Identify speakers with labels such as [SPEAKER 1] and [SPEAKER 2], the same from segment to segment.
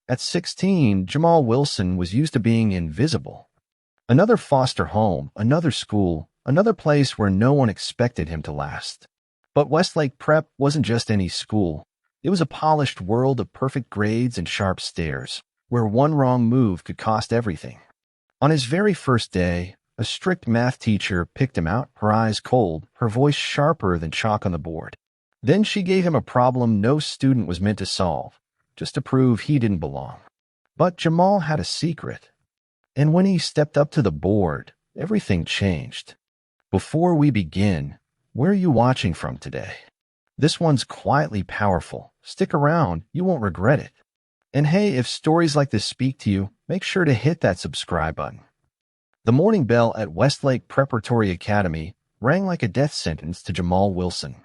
[SPEAKER 1] At 16, Jamal Wilson was used to being invisible. Another foster home, another school, another place where no one expected him to last. But Westlake Prep wasn't just any school. It was a polished world of perfect grades and sharp stares, where one wrong move could cost everything. On his very first day, a strict math teacher picked him out, her eyes cold, her voice sharper than chalk on the board. Then she gave him a problem no student was meant to solve, just to prove he didn't belong. But Jamal had a secret. And when he stepped up to the board, everything changed. Before we begin, where are you watching from today? This one's quietly powerful. Stick around, you won't regret it. And hey, if stories like this speak to you, make sure to hit that subscribe button. The morning bell at Westlake Preparatory Academy rang like a death sentence to Jamal Wilson.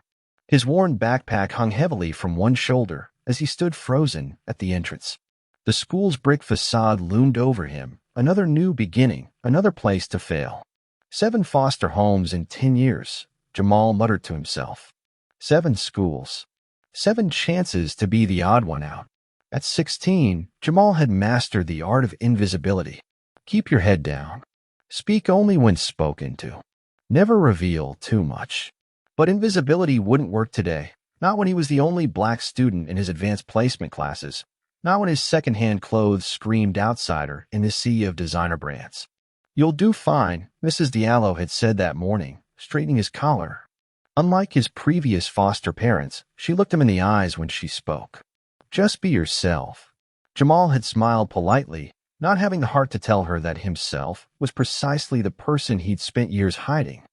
[SPEAKER 1] His worn backpack hung heavily from one shoulder as he stood frozen at the entrance. The school's brick facade loomed over him, another new beginning, another place to fail. 7 foster homes in 10 years, Jamal muttered to himself. 7 schools. 7 chances to be the odd one out. At 16, Jamal had mastered the art of invisibility. Keep your head down. Speak only when spoken to. Never reveal too much. But invisibility wouldn't work today. Not when he was the only black student in his advanced placement classes. Not when his second-hand clothes screamed outsider in the sea of designer brands. You'll do fine, Mrs. Diallo had said that morning, straightening his collar. Unlike his previous foster parents, she looked him in the eyes when she spoke. Just be yourself. Jamal had smiled politely, not having the heart to tell her that himself was precisely the person he'd spent years hiding.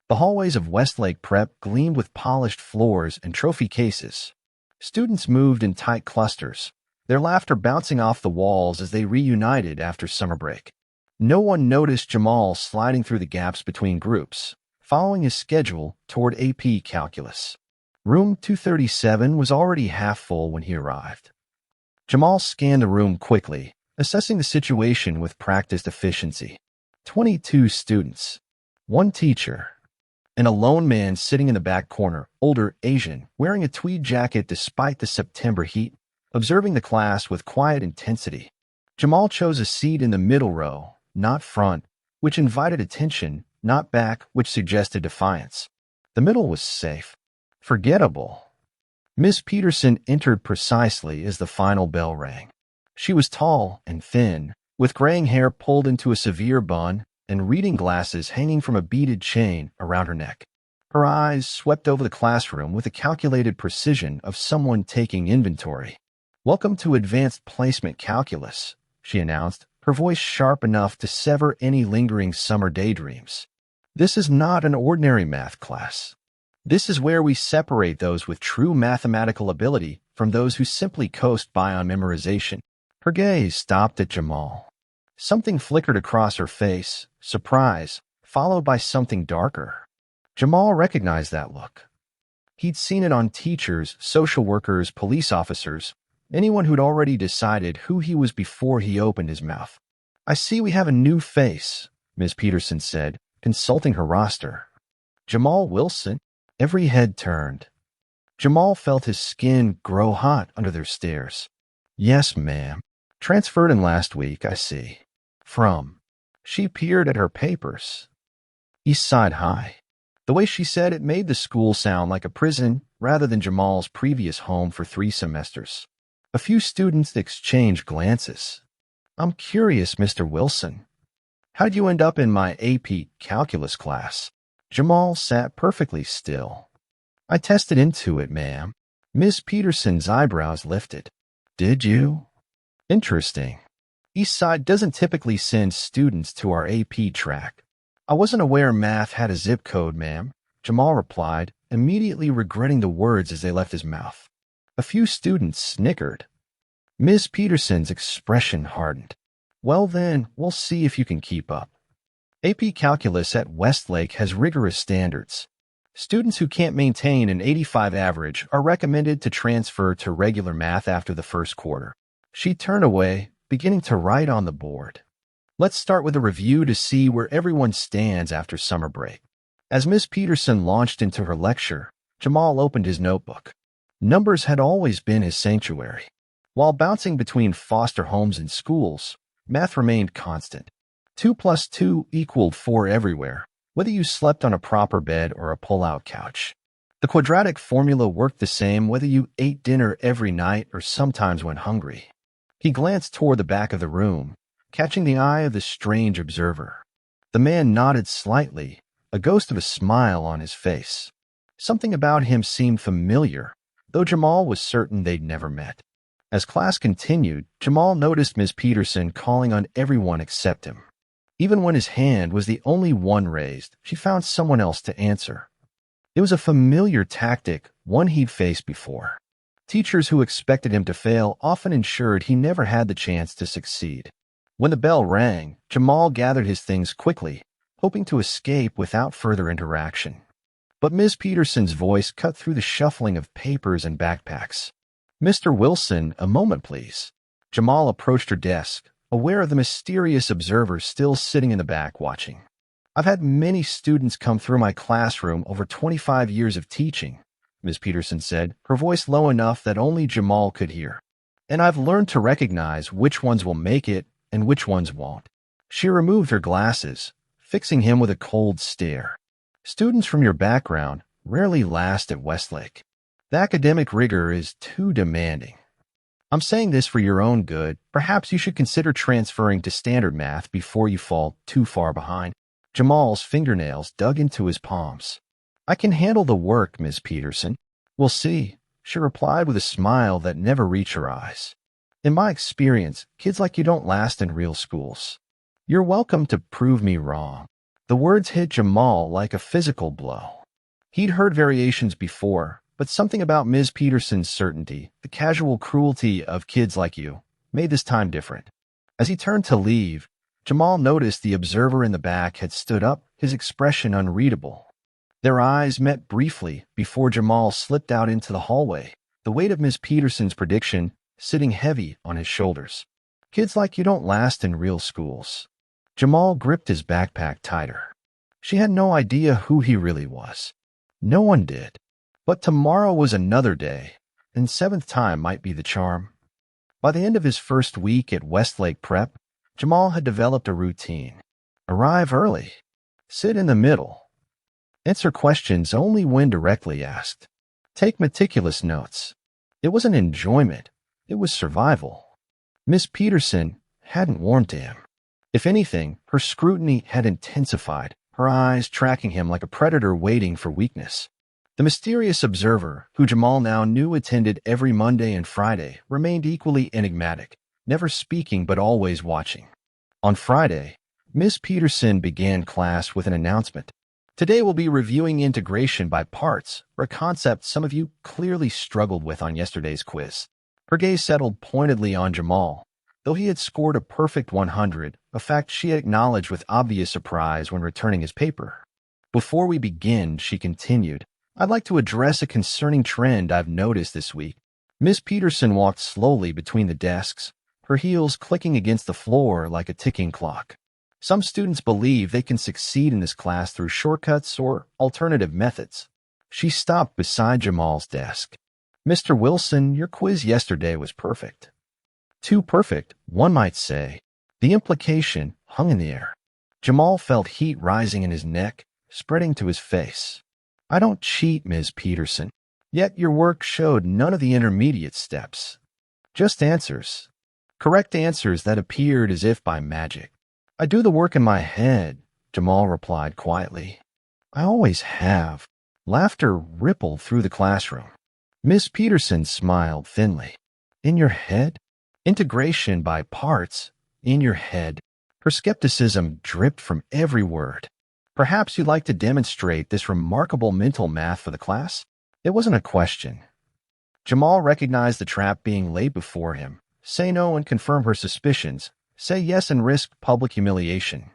[SPEAKER 1] The hallways of Westlake Prep gleamed with polished floors and trophy cases. Students moved in tight clusters, their laughter bouncing off the walls as they reunited after summer break. No one noticed Jamal sliding through the gaps between groups, following his schedule toward AP Calculus. Room 237 was already half full when he arrived. Jamal scanned the room quickly, assessing the situation with practiced efficiency. 22 students, 1 teacher, and a lone man sitting in the back corner, older, Asian, wearing a tweed jacket despite the September heat, observing the class with quiet intensity. Jamal chose a seat in the middle row, not front, which invited attention, not back, which suggested defiance. The middle was safe. Forgettable. Miss Peterson entered precisely as the final bell rang. She was tall and thin, with graying hair pulled into a severe bun and reading glasses hanging from a beaded chain around her neck. Her eyes swept over the classroom with the calculated precision of someone taking inventory. "Welcome to Advanced Placement Calculus," she announced, her voice sharp enough to sever any lingering summer daydreams. "This is not an ordinary math class. This is where we separate those with true mathematical ability from those who simply coast by on memorization." Her gaze stopped at Jamal. Something flickered across her face, surprise, followed by something darker. Jamal recognized that look. He'd seen it on teachers, social workers, police officers, anyone who'd already decided who he was before he opened his mouth. "I see we have a new face," Ms. Peterson said, consulting her roster. "Jamal Wilson?" Every head turned. Jamal felt his skin grow hot under their stares. "Yes, ma'am. Transferred in last week, I see. From." She peered at her papers. East Side High. The way she said it made the school sound like a prison rather than Jamal's previous home for 3 semesters. A few students exchanged glances. "I'm curious, Mr. Wilson. How'd you end up in my AP Calculus class?" Jamal sat perfectly still. "I tested into it, ma'am." Miss Peterson's eyebrows lifted. "Did you? Interesting. Eastside doesn't typically send students to our AP track." "I wasn't aware math had a zip code, ma'am," Jamal replied, immediately regretting the words as they left his mouth. A few students snickered. Miss Peterson's expression hardened. "Well then, we'll see if you can keep up. AP Calculus at Westlake has rigorous standards. Students who can't maintain an 85 average are recommended to transfer to regular math after the first quarter." She turned away, beginning to write on the board. "Let's start with a review to see where everyone stands after summer break." As Miss Peterson launched into her lecture, Jamal opened his notebook. Numbers had always been his sanctuary. While bouncing between foster homes and schools, math remained constant. 2 plus 2 equaled 4 everywhere, whether you slept on a proper bed or a pull-out couch. The quadratic formula worked the same whether you ate dinner every night or sometimes went hungry. He glanced toward the back of the room, catching the eye of the strange observer. The man nodded slightly, a ghost of a smile on his face. Something about him seemed familiar, though Jamal was certain they'd never met. As class continued, Jamal noticed Ms. Peterson calling on everyone except him. Even when his hand was the only one raised, she found someone else to answer. It was a familiar tactic, one he'd faced before. Teachers who expected him to fail often ensured he never had the chance to succeed. When the bell rang, Jamal gathered his things quickly, hoping to escape without further interaction. But Ms. Peterson's voice cut through the shuffling of papers and backpacks. "Mr. Wilson, a moment, please." Jamal approached her desk, aware of the mysterious observer still sitting in the back watching. "I've had many students come through my classroom over 25 years of teaching," Ms. Peterson said, her voice low enough that only Jamal could hear. "And I've learned to recognize which ones will make it and which ones won't." She removed her glasses, fixing him with a cold stare. "Students from your background rarely last at Westlake. The academic rigor is too demanding. I'm saying this for your own good. Perhaps you should consider transferring to standard math before you fall too far behind." Jamal's fingernails dug into his palms. "I can handle the work, Ms. Peterson." "We'll see," she replied with a smile that never reached her eyes. "In my experience, kids like you don't last in real schools." "You're welcome to prove me wrong." The words hit Jamal like a physical blow. He'd heard variations before, but something about Ms. Peterson's certainty, the casual cruelty of "kids like you," made this time different. As he turned to leave, Jamal noticed the observer in the back had stood up, his expression unreadable. Their eyes met briefly before Jamal slipped out into the hallway, the weight of Ms. Peterson's prediction sitting heavy on his shoulders. "Kids like you don't last in real schools." Jamal gripped his backpack tighter. She had no idea who he really was. No one did. But tomorrow was another day, and seventh time might be the charm. By the end of his first week at Westlake Prep, Jamal had developed a routine. Arrive early. Sit in the middle. Answer questions only when directly asked. Take meticulous notes. It wasn't enjoyment. It was survival. Miss Peterson hadn't warmed to him. If anything, her scrutiny had intensified, her eyes tracking him like a predator waiting for weakness. The mysterious observer, who Jamal now knew attended every Monday and Friday, remained equally enigmatic, never speaking but always watching. On Friday, Miss Peterson began class with an announcement. "Today we'll be reviewing integration by parts, or a concept some of you clearly struggled with on yesterday's quiz." Her gaze settled pointedly on Jamal. Though he had scored a perfect 100, a fact she had acknowledged with obvious surprise when returning his paper. "Before we begin," she continued, "I'd like to address a concerning trend I've noticed this week." Miss Peterson walked slowly between the desks, her heels clicking against the floor like a ticking clock. "Some students believe they can succeed in this class through shortcuts or alternative methods." She stopped beside Jamal's desk. "Mr. Wilson, your quiz yesterday was perfect." Too perfect, one might say. The implication hung in the air. Jamal felt heat rising in his neck, spreading to his face. "I don't cheat, Ms. Peterson. Yet your work showed none of the intermediate steps. Just answers. Correct answers that appeared as if by magic." "I do the work in my head," Jamal replied quietly. "I always have." Laughter rippled through the classroom. Miss Peterson smiled thinly. "In your head? Integration by parts, in your head." Her skepticism dripped from every word. "Perhaps you'd like to demonstrate this remarkable mental math for the class?" It wasn't a question. Jamal recognized the trap being laid before him. Say no and confirm her suspicions. Say yes and risk public humiliation.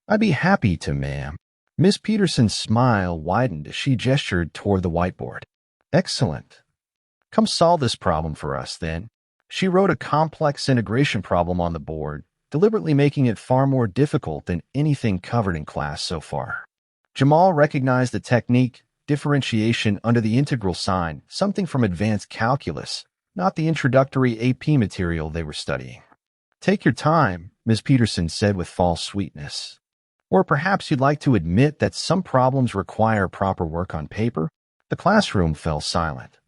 [SPEAKER 1] "I'd be happy to, ma'am." Miss Peterson's smile widened as she gestured toward the whiteboard. "Excellent. Come solve this problem for us, then." She wrote a complex integration problem on the board, deliberately making it far more difficult than anything covered in class so far. Jamal recognized the technique, differentiation under the integral sign, something from advanced calculus, not the introductory AP material they were studying. Take your time, Ms. Peterson said with false sweetness. Or perhaps you'd like to admit that some problems require proper work on paper? The classroom fell silent.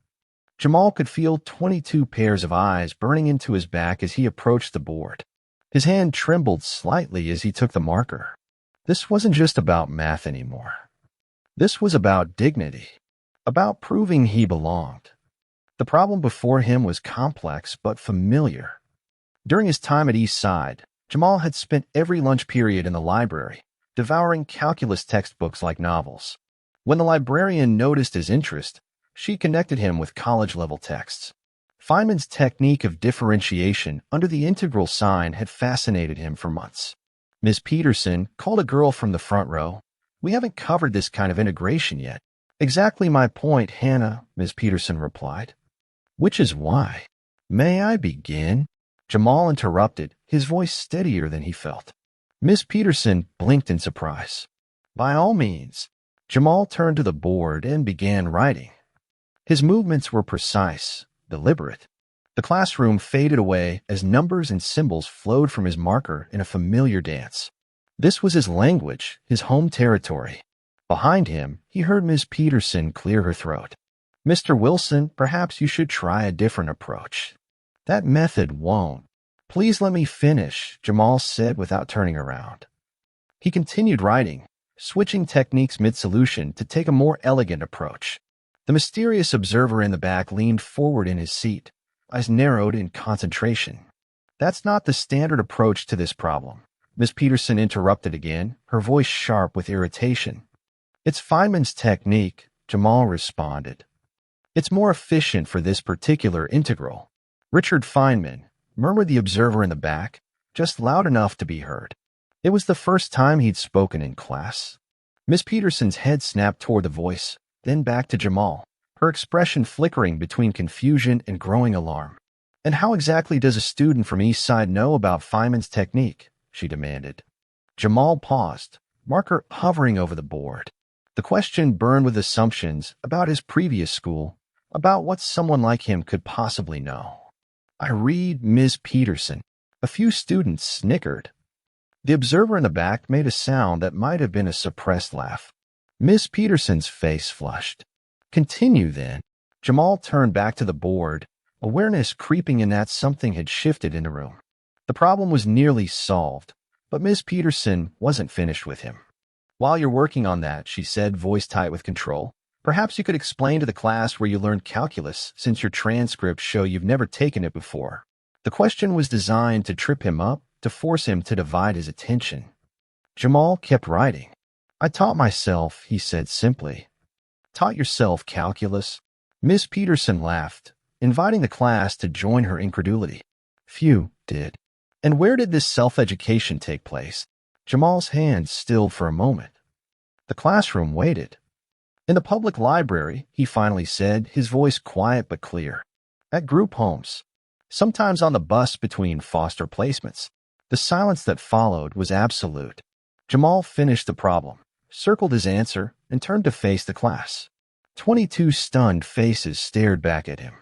[SPEAKER 1] Jamal could feel 22 pairs of eyes burning into his back as he approached the board. His hand trembled slightly as he took the marker. This wasn't just about math anymore. This was about dignity, about proving he belonged. The problem before him was complex but familiar. During his time at East Side, Jamal had spent every lunch period in the library, devouring calculus textbooks like novels. When the librarian noticed his interest, she connected him with college-level texts. Feynman's technique of differentiation under the integral sign had fascinated him for months. Ms. Peterson called a girl from the front row. "We haven't covered this kind of integration yet." "Exactly my point, Hannah," Ms. Peterson replied. "Which is why." "May I begin?" Jamal interrupted, his voice steadier than he felt. Ms. Peterson blinked in surprise. "By all means." Jamal turned to the board and began writing. His movements were precise, deliberate. The classroom faded away as numbers and symbols flowed from his marker in a familiar dance. This was his language, his home territory. Behind him, he heard Ms. Peterson clear her throat. "Mr. Wilson, perhaps you should try a different approach." "That method won't." "Please let me finish," Jamal said without turning around. He continued writing, switching techniques mid-solution to take a more elegant approach. The mysterious observer in the back leaned forward in his seat, eyes narrowed in concentration. "That's not the standard approach to this problem," Ms. Peterson interrupted again, her voice sharp with irritation. "It's Feynman's technique," Jamal responded. "It's more efficient for this particular integral." "Richard Feynman," murmured the observer in the back, just loud enough to be heard. It was the first time he'd spoken in class. Miss Peterson's head snapped toward the voice, then back to Jamal, her expression flickering between confusion and growing alarm. "And how exactly does a student from East Side know about Feynman's technique?" she demanded. Jamal paused, marker hovering over the board. The question burned with assumptions about his previous school, about what someone like him could possibly know. "I read Ms. Peterson." A few students snickered. The observer in the back made a sound that might have been a suppressed laugh. Ms. Peterson's face flushed. "Continue, then." Jamal turned back to the board, awareness creeping in that something had shifted in the room. The problem was nearly solved, but Ms. Peterson wasn't finished with him. "While you're working on that," she said, voice tight with control, "perhaps you could explain to the class where you learned calculus, since your transcripts show you've never taken it before." The question was designed to trip him up, to force him to divide his attention. Jamal kept writing. "I taught myself," he said simply. "Taught yourself calculus?" Miss Peterson laughed, inviting the class to join her incredulity. Few did. "And where did this self-education take place?" Jamal's hand stilled for a moment. The classroom waited. "In the public library," he finally said, his voice quiet but clear. "At group homes. Sometimes on the bus between foster placements." The silence that followed was absolute. Jamal finished the problem, circled his answer, and turned to face the class. 22 stunned faces stared back at him.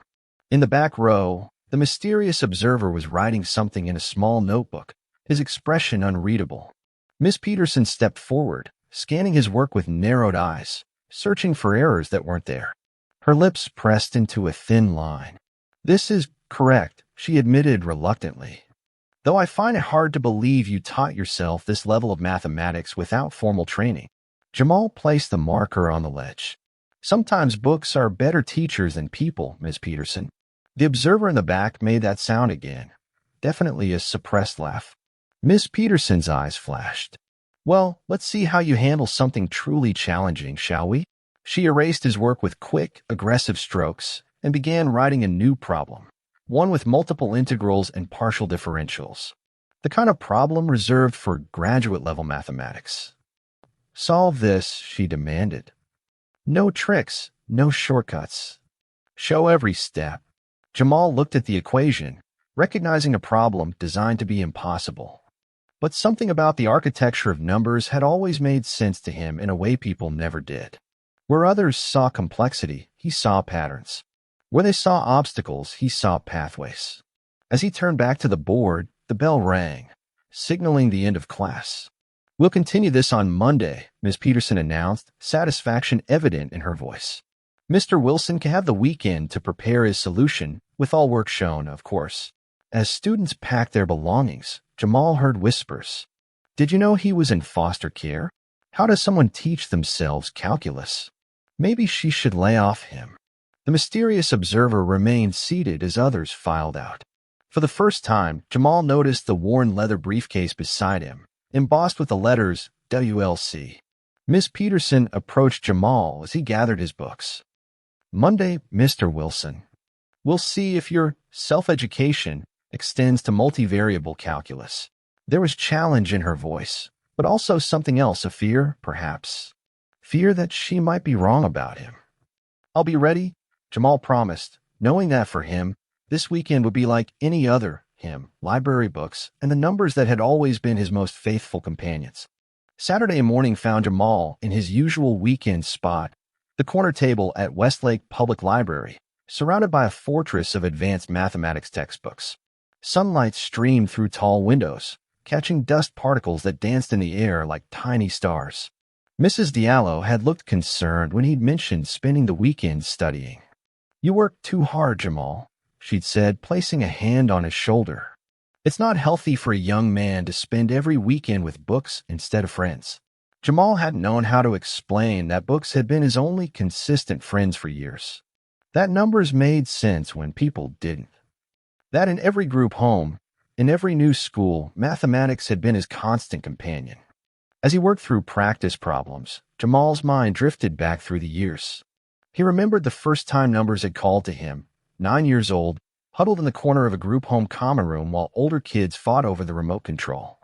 [SPEAKER 1] In the back row, the mysterious observer was writing something in a small notebook, his expression unreadable. Miss Peterson stepped forward, scanning his work with narrowed eyes, searching for errors that weren't there. Her lips pressed into a thin line. "This is correct," she admitted reluctantly. "Though I find it hard to believe you taught yourself this level of mathematics without formal training." Jamal placed the marker on the ledge. "Sometimes books are better teachers than people, Ms. Peterson." The observer in the back made that sound again, definitely a suppressed laugh. Miss Peterson's eyes flashed. "Well, let's see how you handle something truly challenging, shall we?" She erased his work with quick, aggressive strokes and began writing a new problem, one with multiple integrals and partial differentials. The kind of problem reserved for graduate-level mathematics. "Solve this," she demanded. "No tricks, no shortcuts. Show every step." Jamal looked at the equation, recognizing a problem designed to be impossible. But something about the architecture of numbers had always made sense to him in a way people never did. Where others saw complexity, he saw patterns. Where they saw obstacles, he saw pathways. As he turned back to the board, the bell rang, signaling the end of class. "We'll continue this on Monday," Ms. Peterson announced, satisfaction evident in her voice. Mr. Wilson can have the weekend to prepare his solution, with all work shown, of course. As students packed their belongings, Jamal heard whispers. Did you know he was in foster care? How does someone teach themselves calculus? Maybe she should lay off him. The mysterious observer remained seated as others filed out. For the first time, Jamal noticed the worn leather briefcase beside him, embossed with the letters WLC. Miss Peterson approached Jamal as he gathered his books. "Monday, Mr. Wilson. We'll see if your self-education extends to multivariable calculus." There was challenge in her voice, but also something else, a fear, perhaps. Fear that she might be wrong about him. "I'll be ready," Jamal promised, knowing that for him, this weekend would be like any other him, library books, and the numbers that had always been his most faithful companions. Saturday morning found Jamal in his usual weekend spot, the corner table at Westlake Public Library, surrounded by a fortress of advanced mathematics textbooks. Sunlight streamed through tall windows, catching dust particles that danced in the air like tiny stars. Mrs. Diallo had looked concerned when he'd mentioned spending the weekend studying. "You work too hard, Jamal," she'd said, placing a hand on his shoulder. "It's not healthy for a young man to spend every weekend with books instead of friends." Jamal hadn't known how to explain that books had been his only consistent friends for years. That numbers made sense when people didn't. That in every group home, in every new school, mathematics had been his constant companion. As he worked through practice problems, Jamal's mind drifted back through the years. He remembered the first time numbers had called to him, 9 years old, huddled in the corner of a group home common room while older kids fought over the remote control.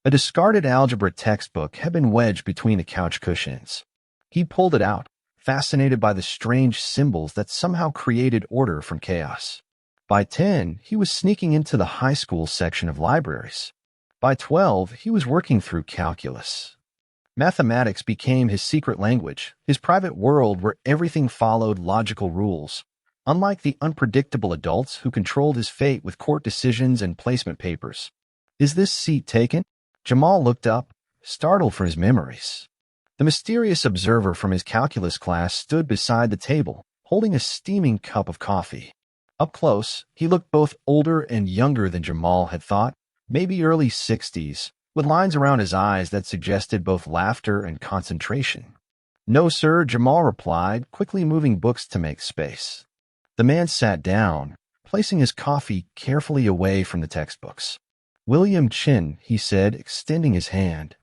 [SPEAKER 1] A discarded algebra textbook had been wedged between the couch cushions. He pulled it out, fascinated by the strange symbols that somehow created order from chaos. By 10, he was sneaking into the high school section of libraries. By 12, he was working through calculus. Mathematics became his secret language, his private world where everything followed logical rules, unlike the unpredictable adults who controlled his fate with court decisions and placement papers. "Is this seat taken?" Jamal looked up, startled for his memories. The mysterious observer from his calculus class stood beside the table, holding a steaming cup of coffee. Up close, he looked both older and younger than Jamal had thought, maybe early 60s, with lines around his eyes that suggested both laughter and concentration. "No, sir," Jamal replied, quickly moving books to make space. The man sat down, placing his coffee carefully away from the textbooks. "William Chin," he said, extending his hand.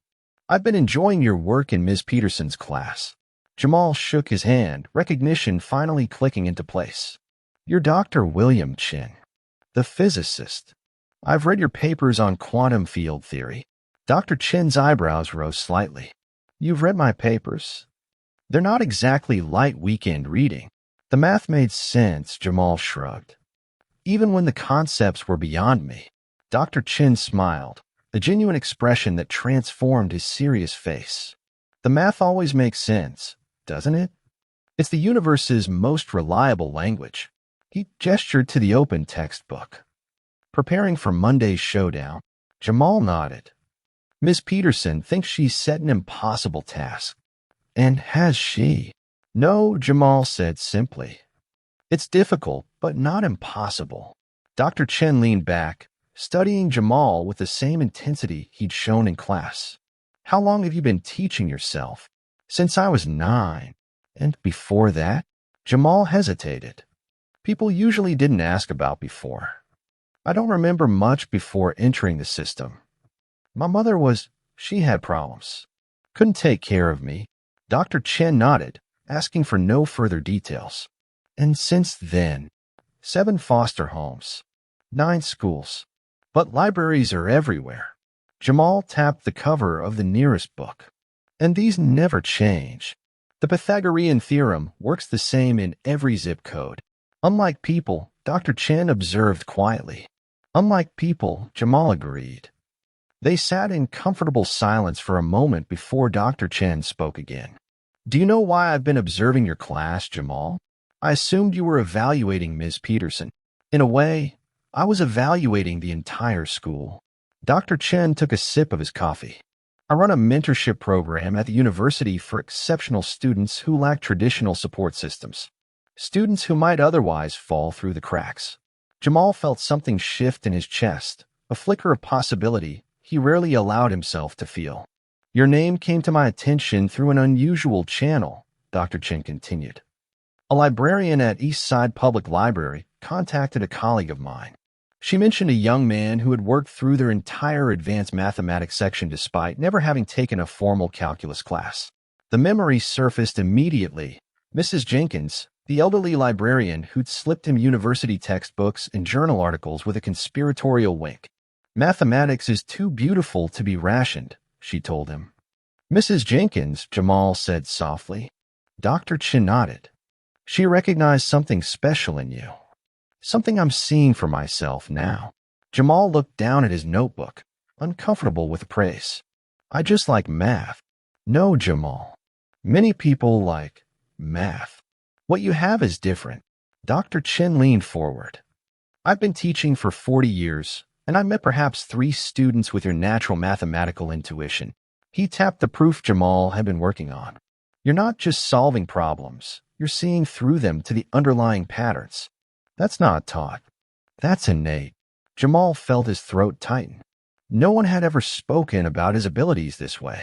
[SPEAKER 1] "I've been enjoying your work in Ms. Peterson's class." Jamal shook his hand, recognition finally clicking into place. "You're Dr. William Chin, the physicist. I've read your papers on quantum field theory." Dr. Chin's eyebrows rose slightly. "You've read my papers? They're not exactly light weekend reading." The math made sense, Jamal shrugged. "Even when the concepts were beyond me." Dr. Chin smiled, a genuine expression that transformed his serious face. "The math always makes sense, doesn't it? It's the universe's most reliable language." He gestured to the open textbook. Preparing for Monday's showdown, Jamal nodded. "Miss Peterson thinks she's set an impossible task." "And has she?" "No," Jamal said simply. "It's difficult, but not impossible." Dr. Chen leaned back, studying Jamal with the same intensity he'd shown in class. "How long have you been teaching yourself?" "Since I was 9. "And before that?" Jamal hesitated. People usually didn't ask about before. "I don't remember much before entering the system. My mother she had problems. Couldn't take care of me." Dr. Chen nodded, asking for no further details. "And since then, 7 foster homes, 9 schools. But libraries are everywhere." Jamal tapped the cover of the nearest book. "And these never change. The Pythagorean theorem works the same in every zip code." "Unlike people," Dr. Chen observed quietly. "Unlike people," Jamal agreed. They sat in comfortable silence for a moment before Dr. Chen spoke again. "Do you know why I've been observing your class, Jamal?" I assumed you were evaluating Ms. Peterson. In a way, I was evaluating the entire school. Dr. Chen took a sip of his coffee. I run a mentorship program at the university for exceptional students who lack traditional support systems. Students who might otherwise fall through the cracks. Jamal felt something shift in his chest, a flicker of possibility he rarely allowed himself to feel. Your name came to my attention through an unusual channel, Dr. Chen continued. A librarian at Eastside Public Library contacted a colleague of mine. She mentioned a young man who had worked through their entire advanced mathematics section despite never having taken a formal calculus class. The memory surfaced immediately. Mrs. Jenkins, the elderly librarian who'd slipped him university textbooks and journal articles with a conspiratorial wink. Mathematics is too beautiful to be rationed, she told him. Mrs. Jenkins, Jamal said softly. Dr. Chen nodded. She recognized something special in you. Something I'm seeing for myself now. Jamal looked down at his notebook, uncomfortable with praise. I just like math. No, Jamal. Many people like math. What you have is different. Dr. Chen leaned forward. I've been teaching for 40 years, and I met perhaps 3 students with your natural mathematical intuition. He tapped the proof Jamal had been working on. You're not just solving problems. You're seeing through them to the underlying patterns. That's not taught. That's innate. Jamal felt his throat tighten. No one had ever spoken about his abilities this way.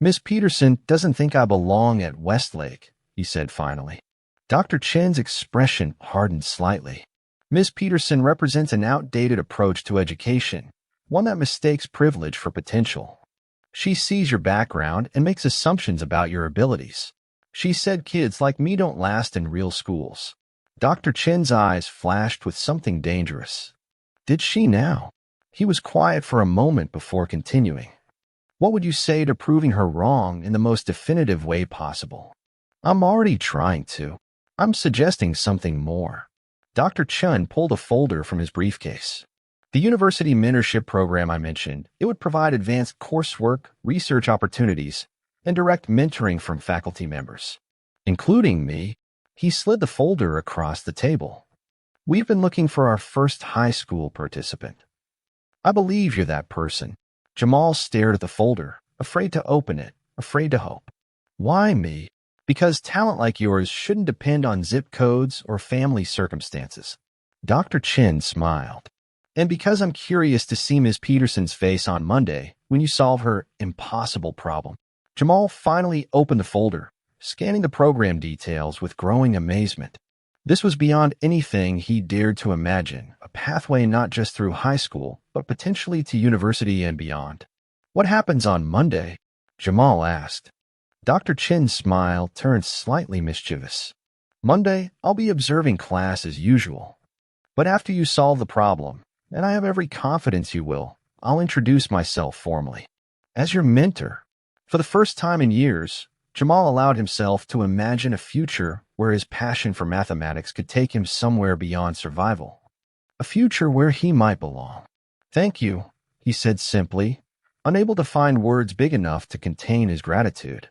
[SPEAKER 1] Miss Peterson doesn't think I belong at Westlake, he said finally. Dr. Chen's expression hardened slightly. Miss Peterson represents an outdated approach to education, one that mistakes privilege for potential. She sees your background and makes assumptions about your abilities. She said kids like me don't last in real schools. Dr. Chen's eyes flashed with something dangerous. Did she now? He was quiet for a moment before continuing. What would you say to proving her wrong in the most definitive way possible? I'm already trying to. I'm suggesting something more. Dr. Chen pulled a folder from his briefcase. The university mentorship program I mentioned, it would provide advanced coursework, research opportunities, and direct mentoring from faculty members, including me. He slid the folder across the table. We've been looking for our first high school participant. I believe you're that person. Jamal stared at the folder, afraid to open it, afraid to hope. Why me? Because talent like yours shouldn't depend on zip codes or family circumstances. Dr. Chen smiled. And because I'm curious to see Ms. Peterson's face on Monday when you solve her impossible problem. Jamal finally opened the folder, scanning the program details with growing amazement. This was beyond anything he dared to imagine, a pathway not just through high school, but potentially to university and beyond. What happens on Monday? Jamal asked. Dr. Chen's smile turned slightly mischievous. Monday, I'll be observing class as usual. But after you solve the problem, and I have every confidence you will, I'll introduce myself formally. As your mentor. For the first time in years, Jamal allowed himself to imagine a future where his passion for mathematics could take him somewhere beyond survival. A future where he might belong. Thank you, he said simply, unable to find words big enough to contain his gratitude.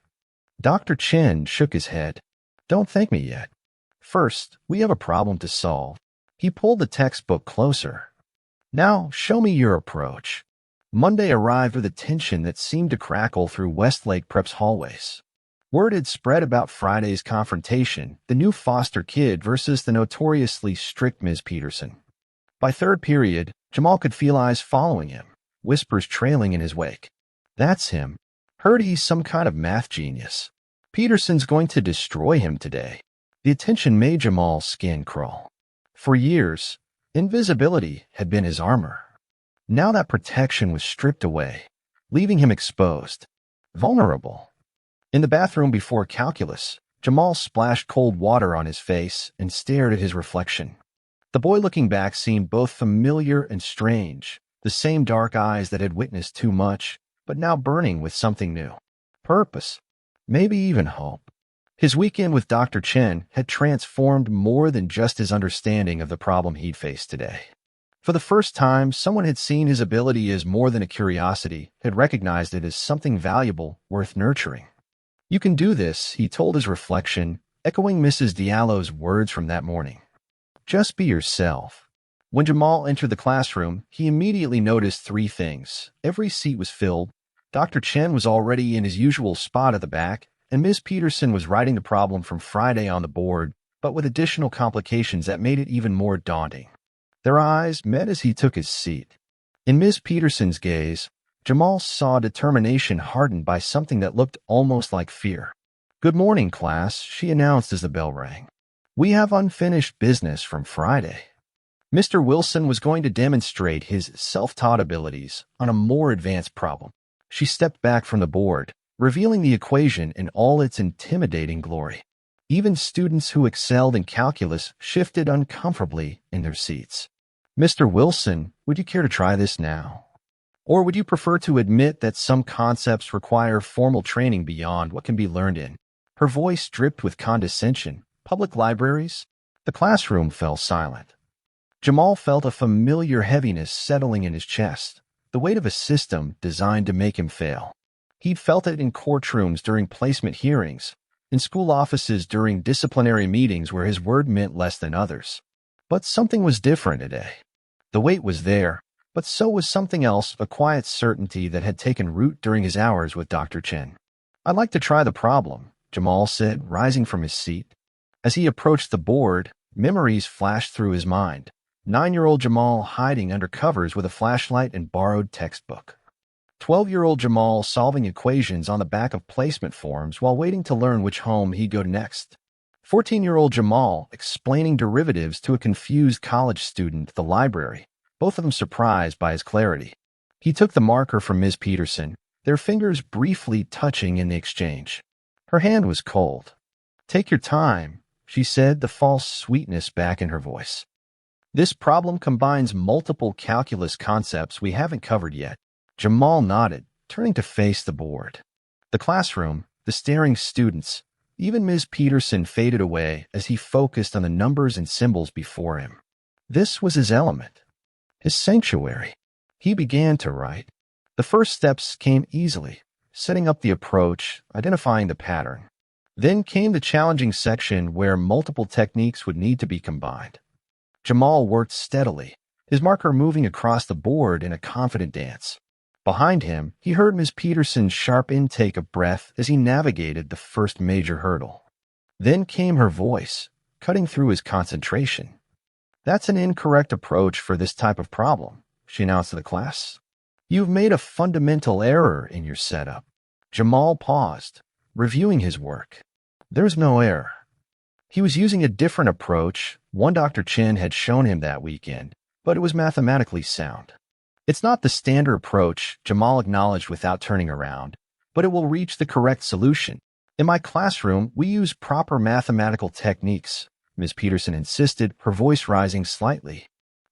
[SPEAKER 1] Dr. Chen shook his head. Don't thank me yet. First, we have a problem to solve. He pulled the textbook closer. Now, show me your approach. Monday arrived with a tension that seemed to crackle through Westlake Prep's hallways. Word had spread about Friday's confrontation, the new foster kid versus the notoriously strict Ms. Peterson. By third period, Jamal could feel eyes following him, whispers trailing in his wake. That's him. Heard he's some kind of math genius. Peterson's going to destroy him today. The attention made Jamal's skin crawl. For years, invisibility had been his armor. Now that protection was stripped away, leaving him exposed, vulnerable. In the bathroom before calculus, Jamal splashed cold water on his face and stared at his reflection. The boy looking back seemed both familiar and strange, the same dark eyes that had witnessed too much, but now burning with something new. Purpose, maybe even hope. His weekend with Dr. Chen had transformed more than just his understanding of the problem he'd faced today. For the first time, someone had seen his ability as more than a curiosity, had recognized it as something valuable, worth nurturing. You can do this, he told his reflection, echoing Mrs. Diallo's words from that morning. Just be yourself. When Jamal entered the classroom, he immediately noticed three things. Every seat was filled, Dr. Chen was already in his usual spot at the back, and Ms. Peterson was writing the problem from Friday on the board, but with additional complications that made it even more daunting. Their eyes met as he took his seat. In Ms. Peterson's gaze, Jamal saw determination hardened by something that looked almost like fear. "Good morning, class," she announced as the bell rang. "We have unfinished business from Friday." Mr. Wilson was going to demonstrate his self-taught abilities on a more advanced problem. She stepped back from the board, revealing the equation in all its intimidating glory. Even students who excelled in calculus shifted uncomfortably in their seats. "Mr. Wilson, would you care to try this now? Or would you prefer to admit that some concepts require formal training beyond what can be learned in?" Her voice dripped with condescension. "Public libraries?" The classroom fell silent. Jamal felt a familiar heaviness settling in his chest, the weight of a system designed to make him fail. He'd felt it in courtrooms during placement hearings, in school offices during disciplinary meetings where his word meant less than others. But something was different today. The weight was there, but so was something else, a quiet certainty that had taken root during his hours with Dr. Chen. "I'd like to try the problem," Jamal said, rising from his seat. As he approached the board, memories flashed through his mind. 9-year-old Jamal hiding under covers with a flashlight and borrowed textbook. 12-year-old Jamal solving equations on the back of placement forms while waiting to learn which home he'd go to next. 14-year-old Jamal explaining derivatives to a confused college student at the library, both of them surprised by his clarity. He took the marker from Ms. Peterson, their fingers briefly touching in the exchange. Her hand was cold. "Take your time," she said, the false sweetness back in her voice. "This problem combines multiple calculus concepts we haven't covered yet." Jamal nodded, turning to face the board. The classroom, the staring students, even Ms. Peterson faded away as he focused on the numbers and symbols before him. This was his element, his sanctuary. He began to write. The first steps came easily, setting up the approach, identifying the pattern. Then came the challenging section where multiple techniques would need to be combined. Jamal worked steadily, his marker moving across the board in a confident dance. Behind him, he heard Ms. Peterson's sharp intake of breath as he navigated the first major hurdle. Then came her voice, cutting through his concentration. "That's an incorrect approach for this type of problem," she announced to the class. "You've made a fundamental error in your setup." Jamal paused, reviewing his work. There's no error. He was using a different approach, one Dr. Chen had shown him that weekend, but it was mathematically sound. "It's not the standard approach," Jamal acknowledged without turning around, "but it will reach the correct solution. In my classroom, we use proper mathematical techniques," Ms. Peterson insisted, her voice rising slightly.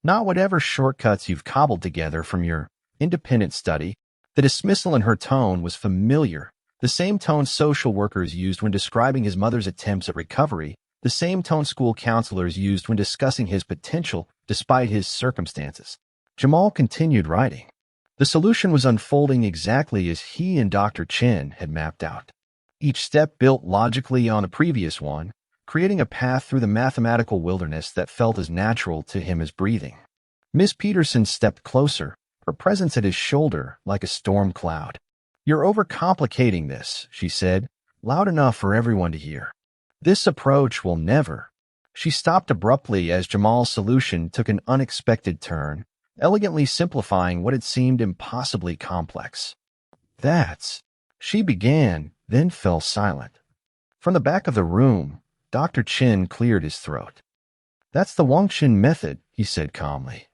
[SPEAKER 1] "Not whatever shortcuts you've cobbled together from your independent study." The dismissal in her tone was familiar, the same tone social workers used when describing his mother's attempts at recovery, the same tone school counselors used when discussing his potential despite his circumstances. Jamal continued writing. The solution was unfolding exactly as he and Dr. Chen had mapped out. Each step built logically on the previous one, creating a path through the mathematical wilderness that felt as natural to him as breathing. Miss Peterson stepped closer, her presence at his shoulder like a storm cloud. "You're overcomplicating this," she said, loud enough for everyone to hear. "This approach will never." She stopped abruptly as Jamal's solution took an unexpected turn, elegantly simplifying what had seemed impossibly complex. "That's..." she began, then fell silent. From the back of the room, Dr. Chen cleared his throat. "That's the Wangchen method," he said calmly.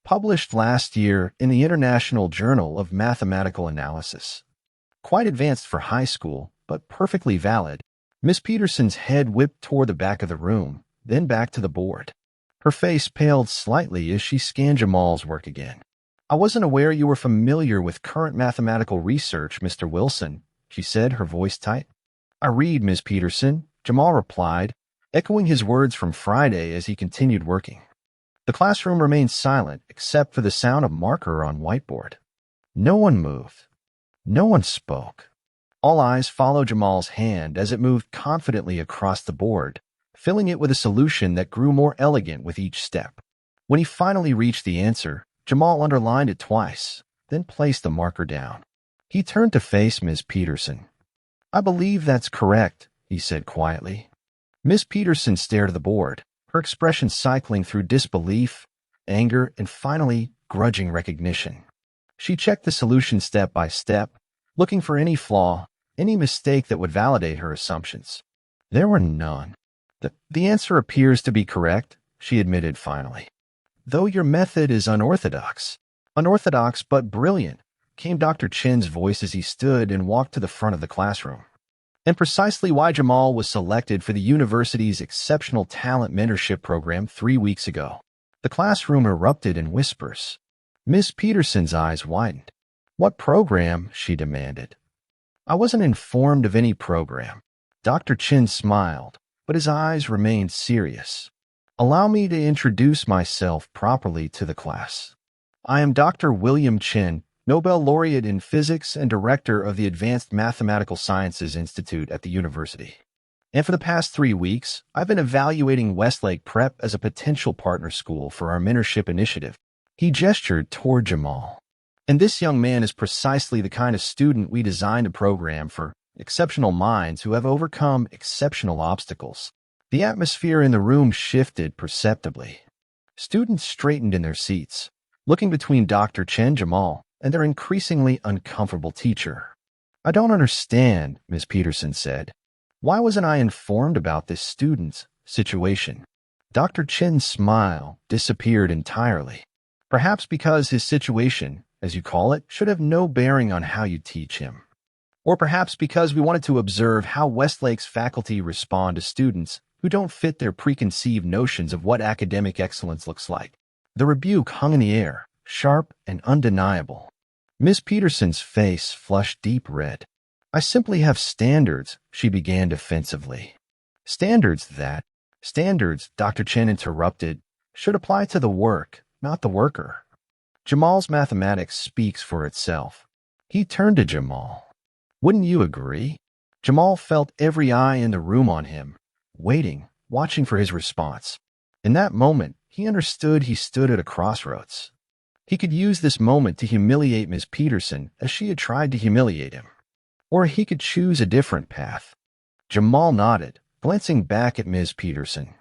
[SPEAKER 1] "Published last year in the International Journal of Mathematical Analysis. Quite advanced for high school, but perfectly valid." Miss Peterson's head whipped toward the back of the room, then back to the board. Her face paled slightly as she scanned Jamal's work again. "I wasn't aware you were familiar with current mathematical research, Mr. Wilson," she said, her voice tight. "I read, Miss Peterson," Jamal replied, echoing his words from Friday as he continued working. The classroom remained silent except for the sound of marker on whiteboard. No one moved. No one spoke. All eyes followed Jamal's hand as it moved confidently across the board, filling it with a solution that grew more elegant with each step. When he finally reached the answer, Jamal underlined it twice, then placed the marker down. He turned to face Ms. Peterson. "I believe that's correct," he said quietly. Ms. Peterson stared at the board, her expression cycling through disbelief, anger, and finally, grudging recognition. She checked the solution step by step, looking for any flaw, any mistake that would validate her assumptions. There were none. The answer appears to be correct," she admitted finally. "Though your method is unorthodox." "Unorthodox but brilliant," came Dr. Chen's voice as he stood and walked to the front of the classroom. And precisely why Jamal was selected for the university's Exceptional Talent Mentorship Program 3 weeks ago. The classroom erupted in whispers. Miss Peterson's eyes widened. "What program?" she demanded. "I wasn't informed of any program." Dr. Chen smiled, but his eyes remained serious. "Allow me to introduce myself properly to the class. I am Dr. William Chen, Nobel Laureate in Physics and Director of the Advanced Mathematical Sciences Institute at the university. And for the past 3 weeks, I've been evaluating Westlake Prep as a potential partner school for our mentorship initiative." He gestured toward Jamal. "And this young man is precisely the kind of student we designed a program for exceptional minds who have overcome exceptional obstacles." The atmosphere in the room shifted perceptibly. Students straightened in their seats, looking between Dr. Chen Jamal and their increasingly uncomfortable teacher. "I don't understand," Ms. Peterson said. "Why wasn't I informed about this student's situation?" Dr. Chen's smile disappeared entirely. "Perhaps because his situation, as you call it, should have no bearing on how you teach him. Or perhaps because we wanted to observe how Westlake's faculty respond to students who don't fit their preconceived notions of what academic excellence looks like." The rebuke hung in the air, sharp and undeniable. Miss Peterson's face flushed deep red. "I simply have standards," she began defensively. "Standards that—" "Standards," Dr. Chen interrupted, "should apply to the work, not the worker." Jamal's mathematics speaks for itself. He turned to Jamal. "Wouldn't you agree?" Jamal felt every eye in the room on him, waiting, watching for his response. In that moment, he understood he stood at a crossroads. He could use this moment to humiliate Ms. Peterson as she had tried to humiliate him. Or he could choose a different path. Jamal nodded, glancing back at Ms. Peterson.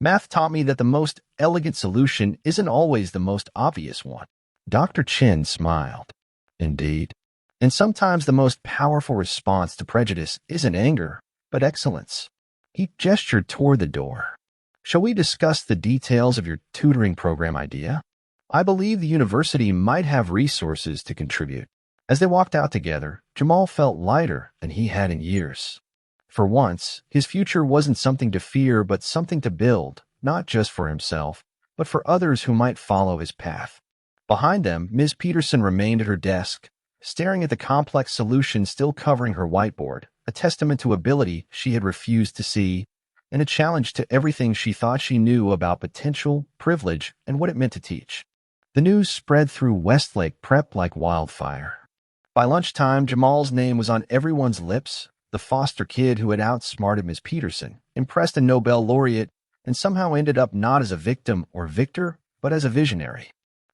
[SPEAKER 1] "Math taught me that the most elegant solution isn't always the most obvious one." Dr. Chen smiled. "Indeed. And sometimes the most powerful response to prejudice isn't anger, but excellence." He gestured toward the door. "Shall we discuss the details of your tutoring program idea? I believe the university might have resources to contribute." As they walked out together, Jamal felt lighter than he had in years. For once, his future wasn't something to fear but something to build, not just for himself, but for others who might follow his path. Behind them, Ms. Peterson remained at her desk, staring at the complex solution still covering her whiteboard, a testament to ability she had refused to see, and a challenge to everything she thought she knew about potential, privilege, and what it meant to teach. The news spread through Westlake Prep like wildfire. By lunchtime, Jamal's name was on everyone's lips, the foster kid who had outsmarted Ms. Peterson, impressed a Nobel laureate, and somehow ended up not as a victim or victor, but as a visionary.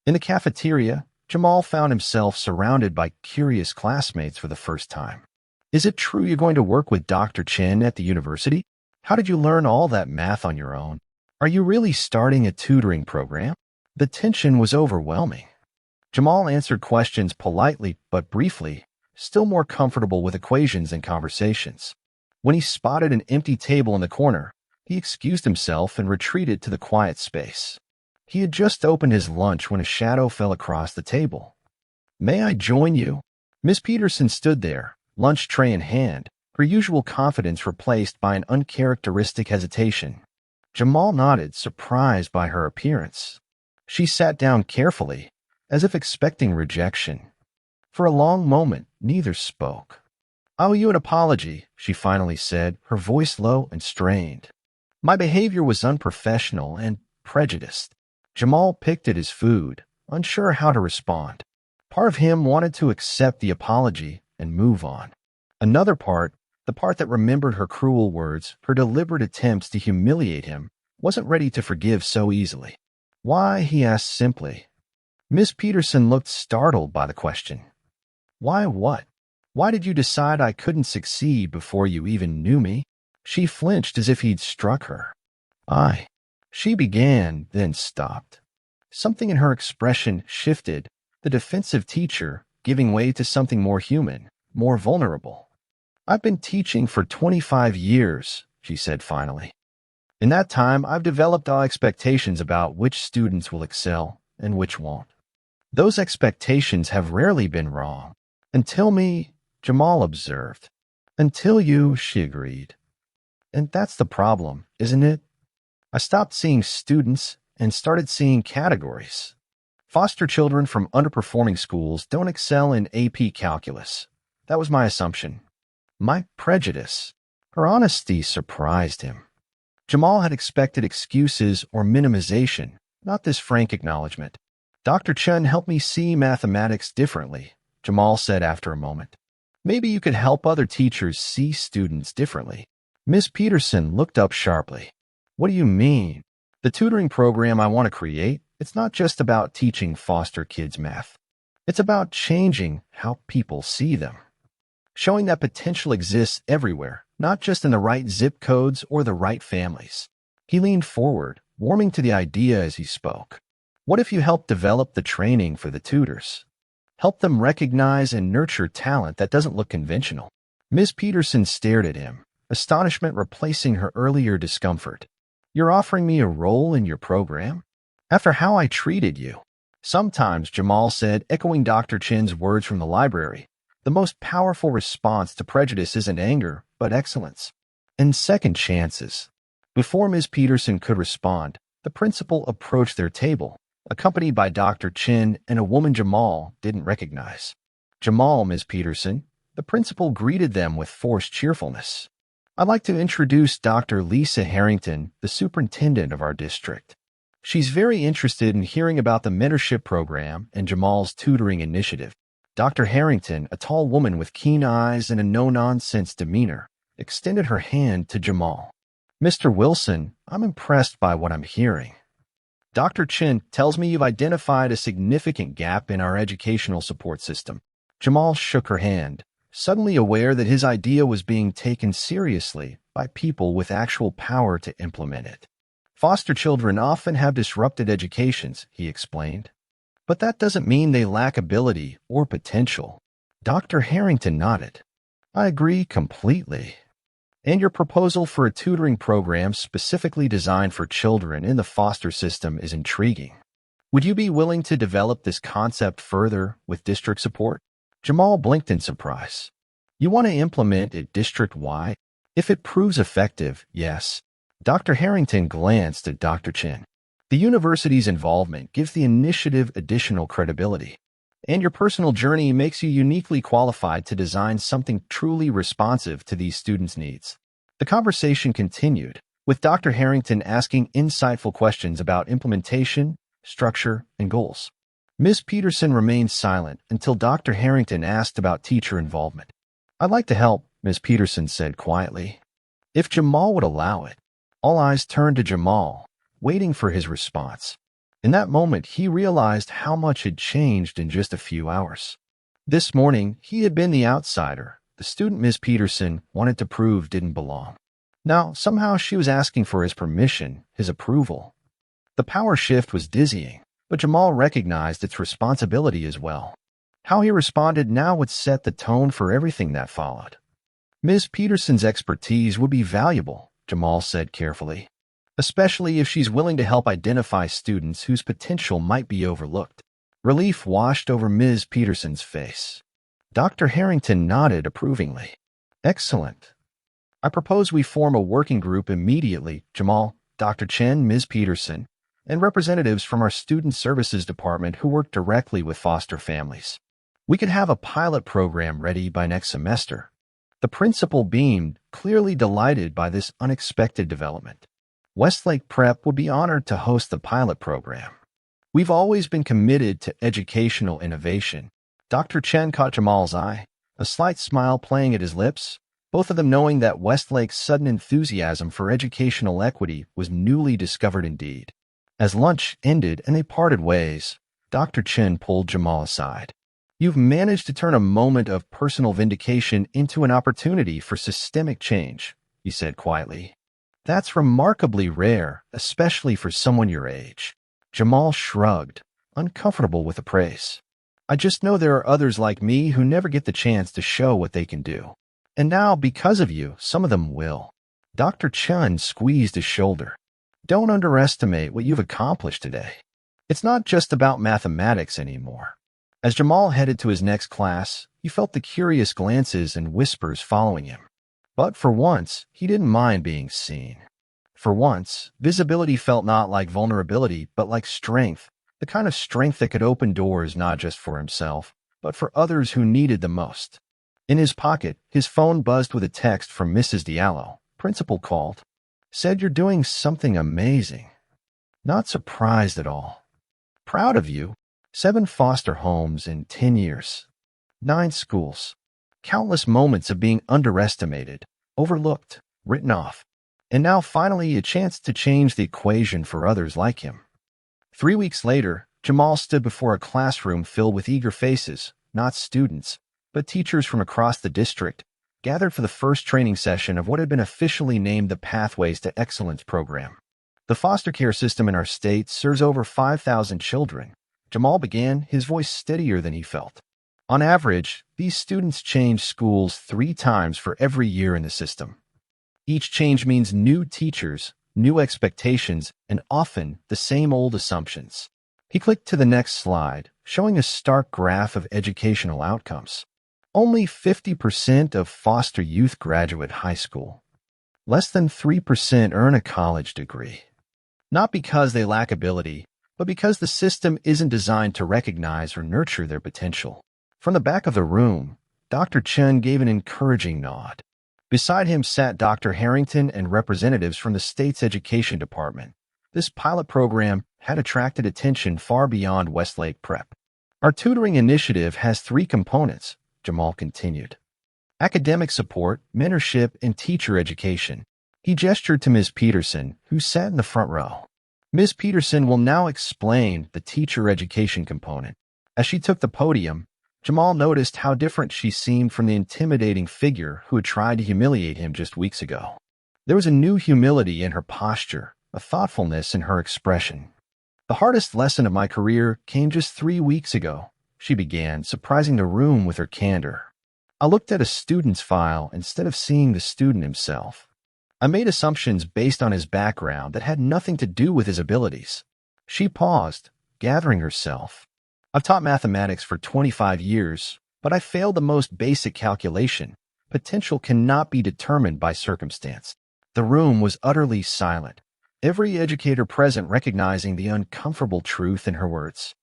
[SPEAKER 1] In the cafeteria, Jamal found himself surrounded by curious classmates for the first time. "Is it true you're going to work with Dr. Chen at the university? How did you learn all that math on your own? Are you really starting a tutoring program?" The tension was overwhelming. Jamal answered questions politely but briefly, still more comfortable with equations and conversations. When he spotted an empty table in the corner, he excused himself and retreated to the quiet space. He had just opened his lunch when a shadow fell across the table. "May I join you?" Miss Peterson stood there, lunch tray in hand, her usual confidence replaced by an uncharacteristic hesitation. Jamal nodded, surprised by her appearance. She sat down carefully, as if expecting rejection. For a long moment, neither spoke. "I owe you an apology," she finally said, her voice low and strained. "My behavior was unprofessional and prejudiced." Jamal picked at his food, unsure how to respond. Part of him wanted to accept the apology and move on. Another part, the part that remembered her cruel words, her deliberate attempts to humiliate him, wasn't ready to forgive so easily. Why, he asked simply. Miss Peterson looked startled by the question. Why what? Why did you decide I couldn't succeed before you even knew me? She flinched as if he'd struck her. She began, then stopped. Something in her expression shifted, the defensive teacher giving way to something more human, more vulnerable. I've been teaching for 25 years, she said finally. In that time, I've developed our expectations about which students will excel and which won't. Those expectations have rarely been wrong. Until me, Jamal observed. Until you, she agreed. And that's the problem, isn't it? I stopped seeing students and started seeing categories. Foster children from underperforming schools don't excel in AP calculus. That was my assumption. My prejudice. Her honesty surprised him. Jamal had expected excuses or minimization, not this frank acknowledgement. Dr. Chen helped me see mathematics differently, Jamal said after a moment. Maybe you could help other teachers see students differently. Miss Peterson looked up sharply. What do you mean? The tutoring program I want to create, it's not just about teaching foster kids math. It's about changing how people see them. Showing that potential exists everywhere, not just in the right zip codes or the right families. He leaned forward, warming to the idea as he spoke. What if you help develop the training for the tutors? Help them recognize and nurture talent that doesn't look conventional. Miss Peterson stared at him, astonishment replacing her earlier discomfort. You're offering me a role in your program? After how I treated you? Sometimes, Jamal said, echoing Dr. Chen's words from the library, the most powerful response to prejudice isn't anger, but excellence. And second chances. Before Miss Peterson could respond, the principal approached their table, accompanied by Dr. Chen and a woman Jamal didn't recognize. Jamal, Miss Peterson, the principal greeted them with forced cheerfulness. I'd like to introduce Dr. Lisa Harrington, the superintendent of our district. She's very interested in hearing about the mentorship program and Jamal's tutoring initiative. Dr. Harrington, a tall woman with keen eyes and a no-nonsense demeanor, extended her hand to Jamal. Mr. Wilson, I'm impressed by what I'm hearing. Dr. Chen tells me you've identified a significant gap in our educational support system. Jamal shook her hand, suddenly aware that his idea was being taken seriously by people with actual power to implement it. Foster children often have disrupted educations, he explained. But that doesn't mean they lack ability or potential. Dr. Harrington nodded. I agree completely. And your proposal for a tutoring program specifically designed for children in the foster system is intriguing. Would you be willing to develop this concept further with district support? Jamal blinked in surprise. You want to implement it district-wide? If it proves effective, yes. Dr. Harrington glanced at Dr. Chen. The university's involvement gives the initiative additional credibility, and your personal journey makes you uniquely qualified to design something truly responsive to these students' needs. The conversation continued, with Dr. Harrington asking insightful questions about implementation, structure, and goals. Ms. Peterson remained silent until Dr. Harrington asked about teacher involvement. I'd like to help, Ms. Peterson said quietly. If Jamal would allow it. All eyes turned to Jamal, waiting for his response. In that moment, he realized how much had changed in just a few hours. This morning, he had been the outsider, the student Ms. Peterson wanted to prove didn't belong. Now, somehow she was asking for his permission, his approval. The power shift was dizzying, but Jamal recognized its responsibility as well. How he responded now would set the tone for everything that followed. Ms. Peterson's expertise would be valuable, Jamal said carefully, especially if she's willing to help identify students whose potential might be overlooked. Relief washed over Ms. Peterson's face. Dr. Harrington nodded approvingly. Excellent. I propose we form a working group immediately, Jamal, Dr. Chen, Ms. Peterson, and representatives from our Student Services Department who work directly with foster families. We could have a pilot program ready by next semester. The principal beamed, clearly delighted by this unexpected development. Westlake Prep would be honored to host the pilot program. We've always been committed to educational innovation. Dr. Chen caught Jamal's eye, a slight smile playing at his lips, both of them knowing that Westlake's sudden enthusiasm for educational equity was newly discovered indeed. As lunch ended and they parted ways, Dr. Chen pulled Jamal aside. "You've managed to turn a moment of personal vindication into an opportunity for systemic change," he said quietly. "That's remarkably rare, especially for someone your age." Jamal shrugged, uncomfortable with the praise. "I just know there are others like me who never get the chance to show what they can do. And now, because of you, some of them will." Dr. Chen squeezed his shoulder. "Don't underestimate what you've accomplished today. It's not just about mathematics anymore." As Jamal headed to his next class, he felt the curious glances and whispers following him. But for once, he didn't mind being seen. For once, visibility felt not like vulnerability, but like strength, the kind of strength that could open doors not just for himself, but for others who needed them most. In his pocket, his phone buzzed with a text from Mrs. Diallo. Principal called. "Said you're doing something amazing." "Not surprised at all. Proud of you. 7 foster homes in 10 years. 9 schools. Countless moments of being underestimated, overlooked, written off. And now finally a chance to change the equation for others like him." 3 weeks later, Jamal stood before a classroom filled with eager faces, not students, but teachers from across the district, gathered for the first training session of what had been officially named the Pathways to Excellence program. "The foster care system in our state serves over 5,000 children." Jamal began, his voice steadier than he felt. "On average, these students change schools 3 times for every year in the system. Each change means new teachers, new expectations, and often the same old assumptions." He clicked to the next slide, showing a stark graph of educational outcomes. Only 50% of foster youth graduate high school. Less than 3% earn a college degree. Not because they lack ability, but because the system isn't designed to recognize or nurture their potential. From the back of the room, Dr. Chen gave an encouraging nod. Beside him sat Dr. Harrington and representatives from the state's education department. This pilot program had attracted attention far beyond Westlake Prep. "Our tutoring initiative has 3 components," Jamal continued. "Academic support, mentorship, and teacher education." He gestured to Ms. Peterson, who sat in the front row. Ms. Peterson will now explain the teacher education component. As she took the podium, Jamal noticed how different she seemed from the intimidating figure who had tried to humiliate him just weeks ago. There was a new humility in her posture, a thoughtfulness in her expression. "The hardest lesson of my career came just 3 weeks ago," she began, surprising the room with her candor. "I looked at a student's file instead of seeing the student himself. I made assumptions based on his background that had nothing to do with his abilities." She paused, gathering herself. "I've taught mathematics for 25 years, but I failed the most basic calculation. Potential cannot be determined by circumstance." The room was utterly silent, every educator present recognizing the uncomfortable truth in her words.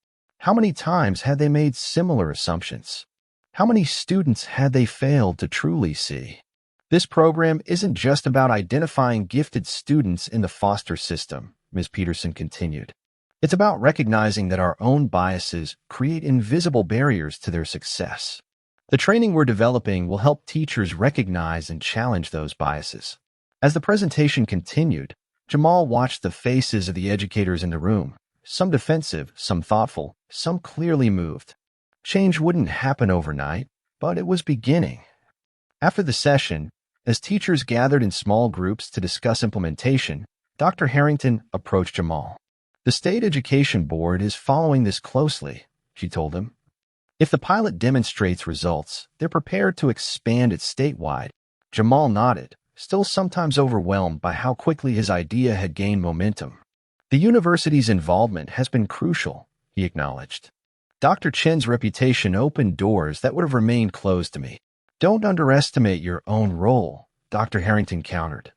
[SPEAKER 1] How many times had they made similar assumptions? How many students had they failed to truly see? "This program isn't just about identifying gifted students in the foster system," Ms. Peterson continued. "It's about recognizing that our own biases create invisible barriers to their success. The training we're developing will help teachers recognize and challenge those biases." As the presentation continued, Jamal watched the faces of the educators in the room, some defensive, some thoughtful, some clearly moved. Change wouldn't happen overnight, but it was beginning. After the session, as teachers gathered in small groups to discuss implementation, Dr. Harrington approached Jamal. "The State Education Board is following this closely," she told him. "If the pilot demonstrates results, they're prepared to expand it statewide." Jamal nodded, still sometimes overwhelmed by how quickly his idea had gained momentum. "The university's involvement has been crucial," he acknowledged. "Dr. Chen's reputation opened doors that would have remained closed to me." "Don't underestimate your own role," Dr. Harrington countered.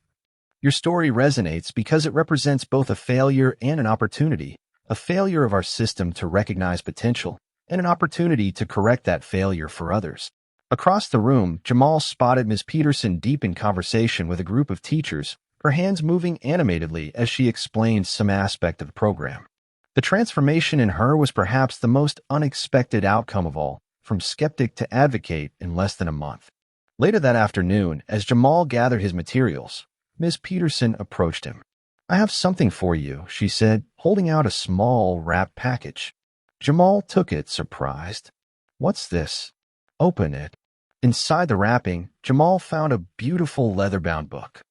[SPEAKER 1] "Your story resonates because it represents both a failure and an opportunity, a failure of our system to recognize potential, and an opportunity to correct that failure for others." Across the room, Jamal spotted Ms. Peterson deep in conversation with a group of teachers, her hands moving animatedly as she explained some aspect of the program. The transformation in her was perhaps the most unexpected outcome of all, from skeptic to advocate in less than a month. Later that afternoon, as Jamal gathered his materials, Ms. Peterson approached him. "I have something for you," she said, holding out a small, wrapped package. Jamal took it, surprised. "What's this?" "Open it." Inside the wrapping, Jamal found a beautiful leather-bound book.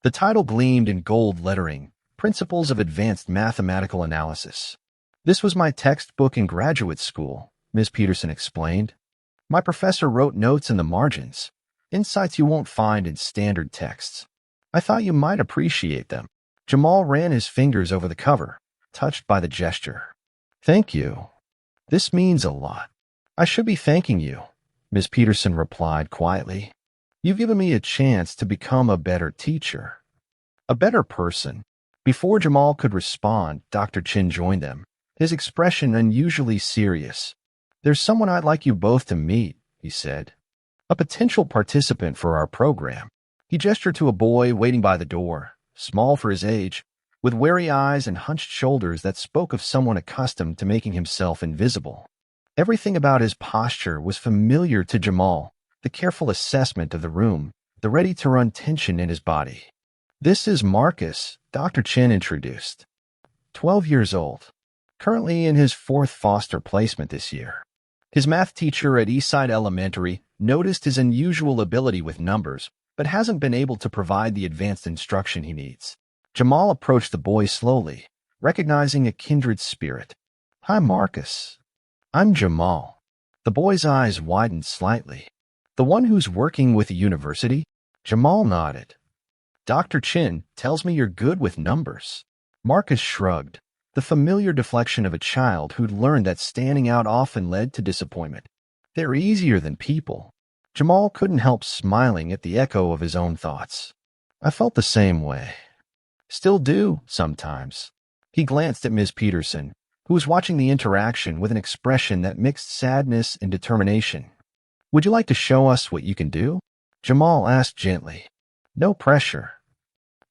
[SPEAKER 1] The title gleamed in gold lettering, Principles of Advanced Mathematical Analysis. "This was my textbook in graduate school," Ms. Peterson explained. "My professor wrote notes in the margins, insights you won't find in standard texts. I thought you might appreciate them." Jamal ran his fingers over the cover, touched by the gesture. "Thank you. This means a lot." "I should be thanking you," Ms. Peterson replied quietly. "You've given me a chance to become a better teacher, a better person." Before Jamal could respond, Dr. Chin joined them, his expression unusually serious. "There's someone I'd like you both to meet," he said. "A potential participant for our program." He gestured to a boy waiting by the door, small for his age, with wary eyes and hunched shoulders that spoke of someone accustomed to making himself invisible. Everything about his posture was familiar to Jamal, the careful assessment of the room, the ready-to-run tension in his body. "This is Marcus," Dr. Chin introduced. 12 years old, currently in his 4th foster placement this year. His math teacher at Eastside Elementary noticed his unusual ability with numbers, but hasn't been able to provide the advanced instruction he needs. Jamal approached the boy slowly, recognizing a kindred spirit. "Hi, Marcus. I'm Jamal." The boy's eyes widened slightly. "The one who's working with the university?" Jamal nodded. "Dr. Chin tells me you're good with numbers." Marcus shrugged, the familiar deflection of a child who'd learned that standing out often led to disappointment. "They're easier than people." Jamal couldn't help smiling at the echo of his own thoughts. "I felt the same way. Still do, sometimes." He glanced at Ms. Peterson, who was watching the interaction with an expression that mixed sadness and determination. "Would you like to show us what you can do?" Jamal asked gently. "No pressure.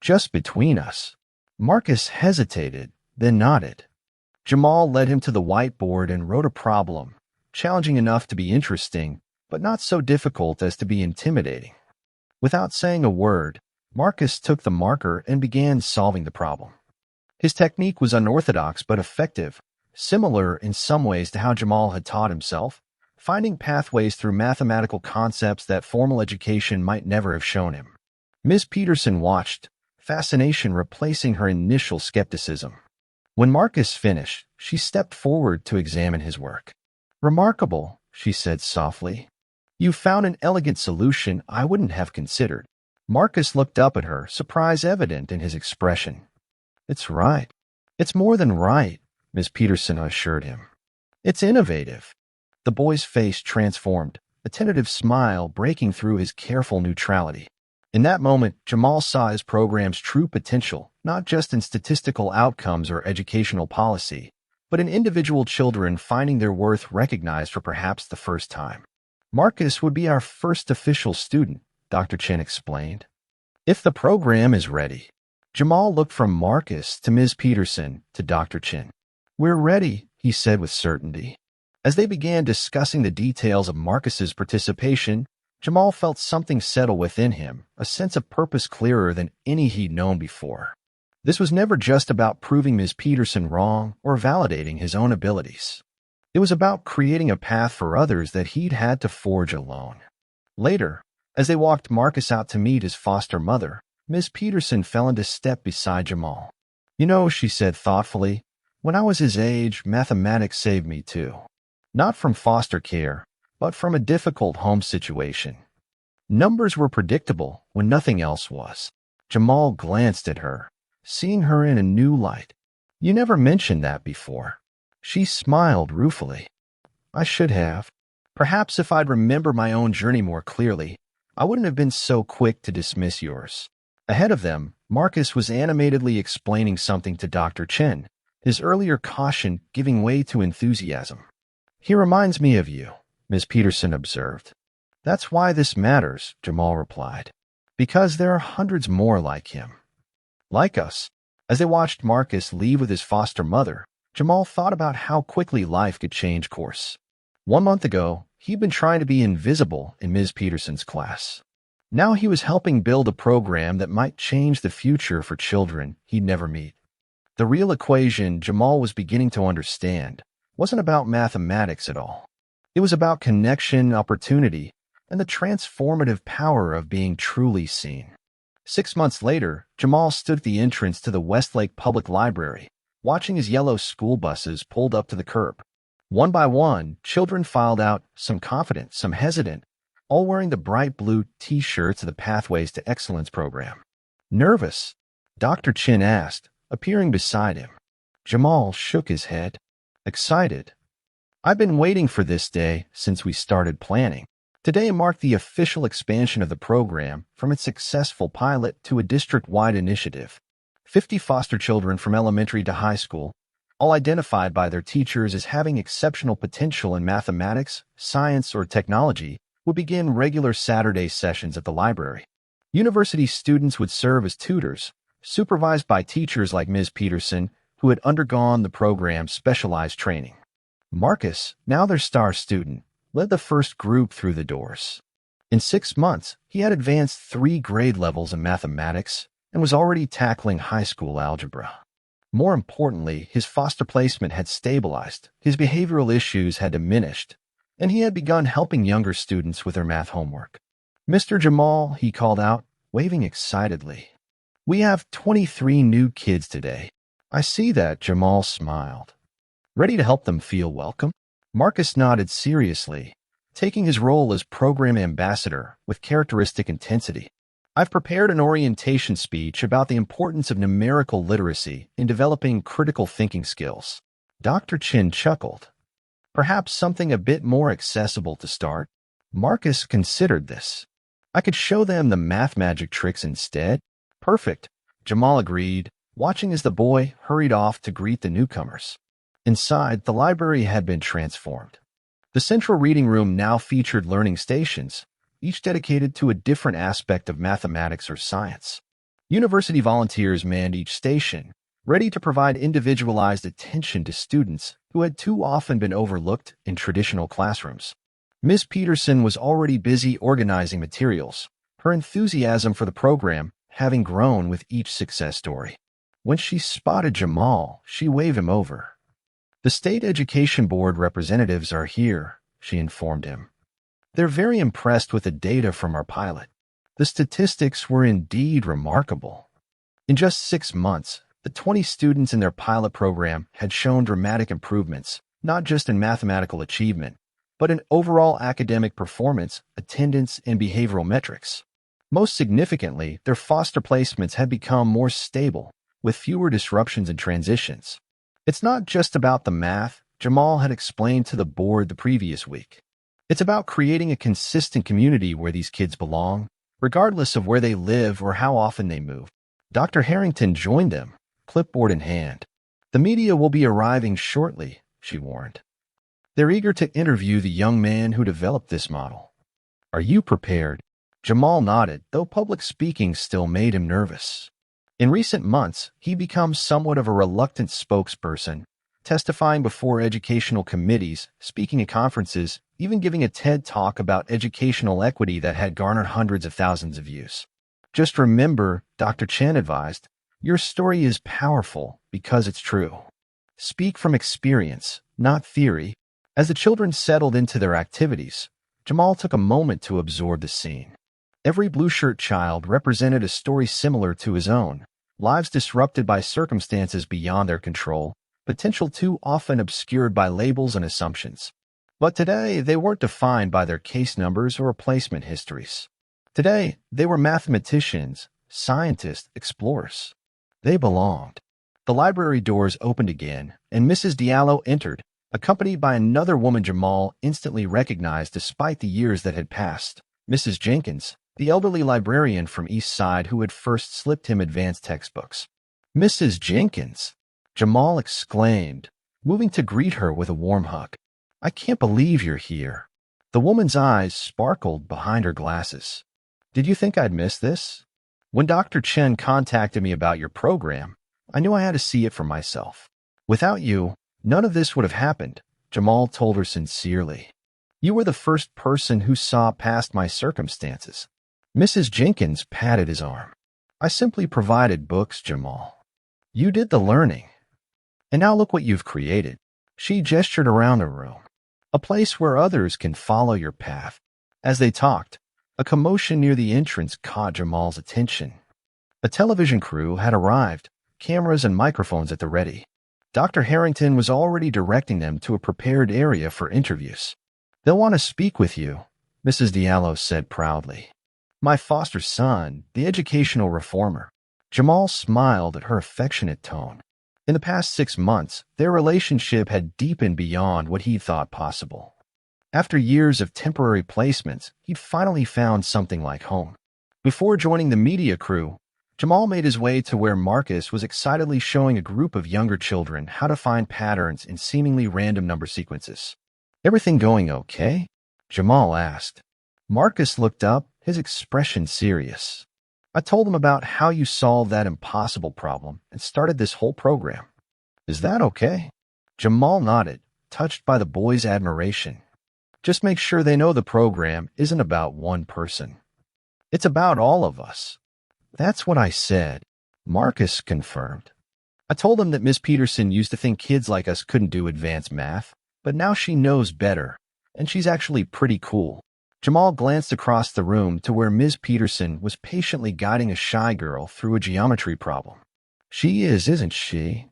[SPEAKER 1] Just between us." Marcus hesitated, then nodded. Jamal led him to the whiteboard and wrote a problem, challenging enough to be interesting, but not so difficult as to be intimidating. Without saying a word, Marcus took the marker and began solving the problem. His technique was unorthodox but effective, similar in some ways to how Jamal had taught himself, finding pathways through mathematical concepts that formal education might never have shown him. Ms. Peterson watched, fascination replacing her initial skepticism. When Marcus finished, she stepped forward to examine his work. "Remarkable," she said softly. "You found an elegant solution I wouldn't have considered." Marcus looked up at her, surprise evident in his expression. "It's right." "It's more than right," Ms. Peterson assured him. "It's innovative." The boy's face transformed, a tentative smile breaking through his careful neutrality. In that moment, Jamal saw his program's true potential, not just in statistical outcomes or educational policy, but in individual children finding their worth recognized for perhaps the first time. "Marcus would be our first official student," Dr. Chin explained. "If the program is ready." Jamal looked from Marcus to Ms. Peterson to Dr. Chin. "We're ready," he said with certainty. As they began discussing the details of Marcus's participation, Jamal felt something settle within him, a sense of purpose clearer than any he'd known before. This was never just about proving Ms. Peterson wrong or validating his own abilities. It was about creating a path for others that he'd had to forge alone. Later, as they walked Marcus out to meet his foster mother, Ms. Peterson fell into step beside Jamal. "You know," she said thoughtfully, "when I was his age, mathematics saved me too. Not from foster care, but from a difficult home situation. Numbers were predictable when nothing else was." Jamal glanced at her, seeing her in a new light. "You never mentioned that before." She smiled ruefully. "I should have. Perhaps if I'd remembered my own journey more clearly, I wouldn't have been so quick to dismiss yours." Ahead of them, Marcus was animatedly explaining something to Dr. Chen, his earlier caution giving way to enthusiasm. "He reminds me of you," Ms. Peterson observed. "That's why this matters," Jamal replied. "Because there are hundreds more like him. Like us." As they watched Marcus leave with his foster mother, Jamal thought about how quickly life could change course. 1 month ago, he'd been trying to be invisible in Ms. Peterson's class. Now he was helping build a program that might change the future for children he'd never meet. The real equation Jamal was beginning to understand wasn't about mathematics at all. It was about connection, opportunity, and the transformative power of being truly seen. 6 months later, Jamal stood at the entrance to the Westlake Public Library, watching his yellow school buses pulled up to the curb. One by one, children filed out, some confident, some hesitant, all wearing the bright blue T-shirts of the Pathways to Excellence program. Nervous? Dr. Chin asked, appearing beside him. Jamal shook his head. Excited. I've been waiting for this day since we started planning. Today marked the official expansion of the program from its successful pilot to a district-wide initiative. 50 foster children from elementary to high school, all identified by their teachers as having exceptional potential in mathematics, science, or technology, would begin regular Saturday sessions at the library. University students would serve as tutors, supervised by teachers like Ms. Peterson, who had undergone the program's specialized training. Marcus, now their star student, led the first group through the doors. In 6 months, he had advanced 3 grade levels in mathematics and was already tackling high school algebra. More importantly, his foster placement had stabilized, his behavioral issues had diminished, and he had begun helping younger students with their math homework. Mr. Jamal, he called out, waving excitedly. We have 23 new kids today. I see that, Jamal smiled. Ready to help them feel welcome? Marcus nodded seriously, taking his role as program ambassador with characteristic intensity. I've prepared an orientation speech about the importance of numerical literacy in developing critical thinking skills. Dr. Chin chuckled. Perhaps something a bit more accessible to start? Marcus considered this. I could show them the math magic tricks instead. Perfect, Jamal agreed, watching as the boy hurried off to greet the newcomers. Inside, the library had been transformed. The central reading room now featured learning stations, each dedicated to a different aspect of mathematics or science. University volunteers manned each station, ready to provide individualized attention to students who had too often been overlooked in traditional classrooms. Ms. Peterson was already busy organizing materials, her enthusiasm for the program having grown with each success story. When she spotted Jamal, she waved him over. The State Education Board representatives are here, she informed him. They're very impressed with the data from our pilot. The statistics were indeed remarkable. In just 6 months, the 20 students in their pilot program had shown dramatic improvements, not just in mathematical achievement, but in overall academic performance, attendance, and behavioral metrics. Most significantly, their foster placements had become more stable, with fewer disruptions and transitions. It's not just about the math, Jamal had explained to the board the previous week. It's about creating a consistent community where these kids belong, regardless of where they live or how often they move. Dr. Harrington joined them, clipboard in hand. The media will be arriving shortly, she warned. They're eager to interview the young man who developed this model. Are you prepared? Jamal nodded, though public speaking still made him nervous. In recent months, he'd become somewhat of a reluctant spokesperson, testifying before educational committees, speaking at conferences, even giving a TED Talk about educational equity that had garnered hundreds of thousands of views. Just remember, Dr. Chen advised, your story is powerful because it's true. Speak from experience, not theory. As the children settled into their activities, Jamal took a moment to absorb the scene. Every blue-shirt child represented a story similar to his own, lives disrupted by circumstances beyond their control, potential too often obscured by labels and assumptions. But today, they weren't defined by their case numbers or placement histories. Today, they were mathematicians, scientists, explorers. They belonged. The library doors opened again, and Mrs. Diallo entered, accompanied by another woman Jamal instantly recognized despite the years that had passed, Mrs. Jenkins, the elderly librarian from East Side who had first slipped him advanced textbooks. Mrs. Jenkins, Jamal exclaimed, moving to greet her with a warm hug. I can't believe you're here. The woman's eyes sparkled behind her glasses. Did you think I'd miss this? When Dr. Chen contacted me about your program, I knew I had to see it for myself. Without you, none of this would have happened, Jamal told her sincerely. You were the first person who saw past my circumstances. Mrs. Jenkins patted his arm. I simply provided books, Jamal. You did the learning. And now look what you've created. She gestured around the room. A place where others can follow your path. As they talked, a commotion near the entrance caught Jamal's attention. A television crew had arrived, cameras and microphones at the ready. Dr. Harrington was already directing them to a prepared area for interviews. They'll want to speak with you, Mrs. Diallo said proudly. My foster son, the educational reformer. Jamal smiled at her affectionate tone. In the past 6 months, their relationship had deepened beyond what he thought possible. After years of temporary placements, he'd finally found something like home. Before joining the media crew, Jamal made his way to where Marcus was excitedly showing a group of younger children how to find patterns in seemingly random number sequences. Everything going okay? Jamal asked. Marcus looked up, his expression serious. I told him about how you solved that impossible problem and started this whole program. Is that okay? Jamal nodded, touched by the boy's admiration. Just make sure they know the program isn't about one person. It's about all of us. That's what I said, Marcus confirmed. I told him that Miss Peterson used to think kids like us couldn't do advanced math, but now she knows better, and she's actually pretty cool. Jamal glanced across the room to where Ms. Peterson was patiently guiding a shy girl through a geometry problem. She is, isn't she?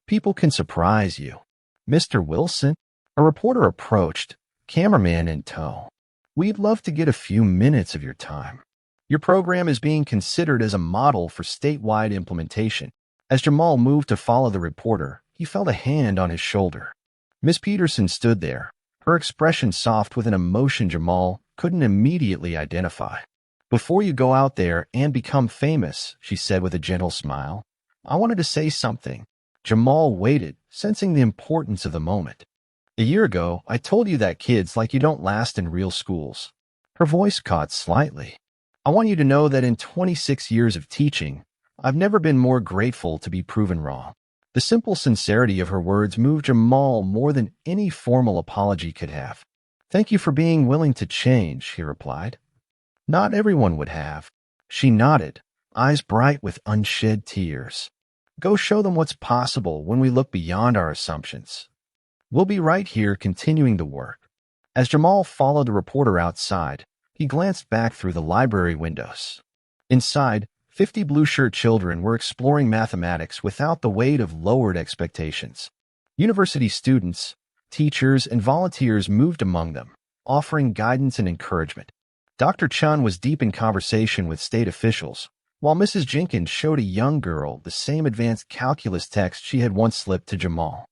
[SPEAKER 1] People can surprise you. Mr. Wilson? A reporter approached, cameraman in tow. We'd love to get a few minutes of your time. Your program is being considered as a model for statewide implementation. As Jamal moved to follow the reporter, he felt a hand on his shoulder. Miss Peterson stood there, her expression soft with an emotion Jamal couldn't immediately identify. Before you go out there and become famous, she said with a gentle smile, I wanted to say something. Jamal waited, sensing the importance of the moment. A year ago, I told you that kids like you don't last in real schools. Her voice caught slightly. I want you to know that in 26 years of teaching, I've never been more grateful to be proven wrong. The simple sincerity of her words moved Jamal more than any formal apology could have. Thank you for being willing to change, he replied. Not everyone would have. She nodded, eyes bright with unshed tears. Go show them what's possible when we look beyond our assumptions. We'll be right here continuing the work. As Jamal followed the reporter outside, he glanced back through the library windows. Inside, 50 blue-shirt children were exploring mathematics without the weight of lowered expectations. University students, teachers, and volunteers moved among them, offering guidance and encouragement. Dr. Chun was deep in conversation with state officials, while Mrs. Jenkins showed a young girl the same advanced calculus text she had once slipped to Jamal.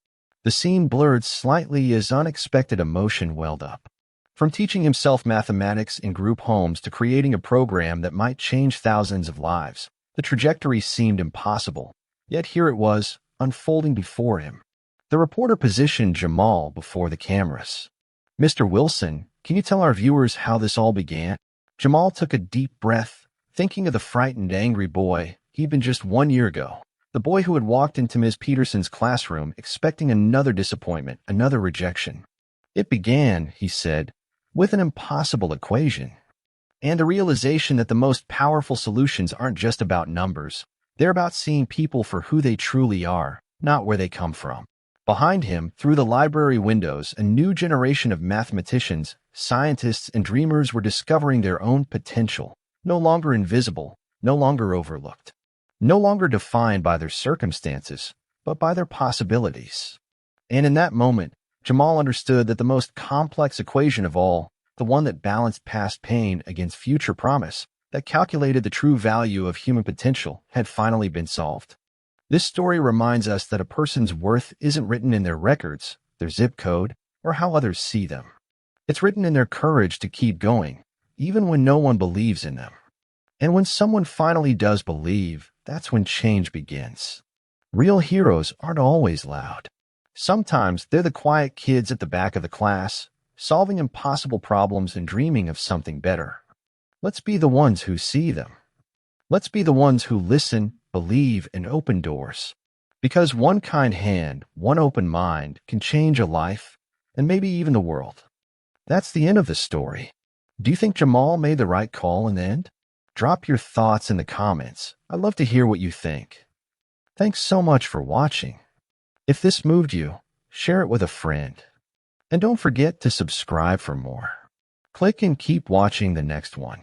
[SPEAKER 1] The scene blurred slightly as unexpected emotion welled up. From teaching himself mathematics in group homes to creating a program that might change thousands of lives, the trajectory seemed impossible, yet here it was, unfolding before him. The reporter positioned Jamal before the cameras. Mr. Wilson, can you tell our viewers how this all began? Jamal took a deep breath, thinking of the frightened, angry boy he'd been just 1 year ago. The boy who had walked into Ms. Peterson's classroom expecting another disappointment, another rejection. It began, he said, with an impossible equation, and a realization that the most powerful solutions aren't just about numbers. They're about seeing people for who they truly are, not where they come from. Behind him, through the library windows, a new generation of mathematicians, scientists, and dreamers were discovering their own potential, no longer invisible, no longer overlooked, no longer defined by their circumstances, but by their possibilities. And in that moment, Jamal understood that the most complex equation of all, the one that balanced past pain against future promise, that calculated the true value of human potential, had finally been solved. This story reminds us that a person's worth isn't written in their records, their zip code, or how others see them. It's written in their courage to keep going, even when no one believes in them. And when someone finally does believe, that's when change begins. Real heroes aren't always loud. Sometimes they're the quiet kids at the back of the class, solving impossible problems and dreaming of something better. Let's be the ones who see them. Let's be the ones who listen, believe, and open doors. Because one kind hand, one open mind can change a life, and maybe even the world. That's the end of the story. Do you think Jamal made the right call in the end? Drop your thoughts in the comments. I'd love to hear what you think. Thanks so much for watching. If this moved you, share it with a friend. And don't forget to subscribe for more. Click and keep watching the next one.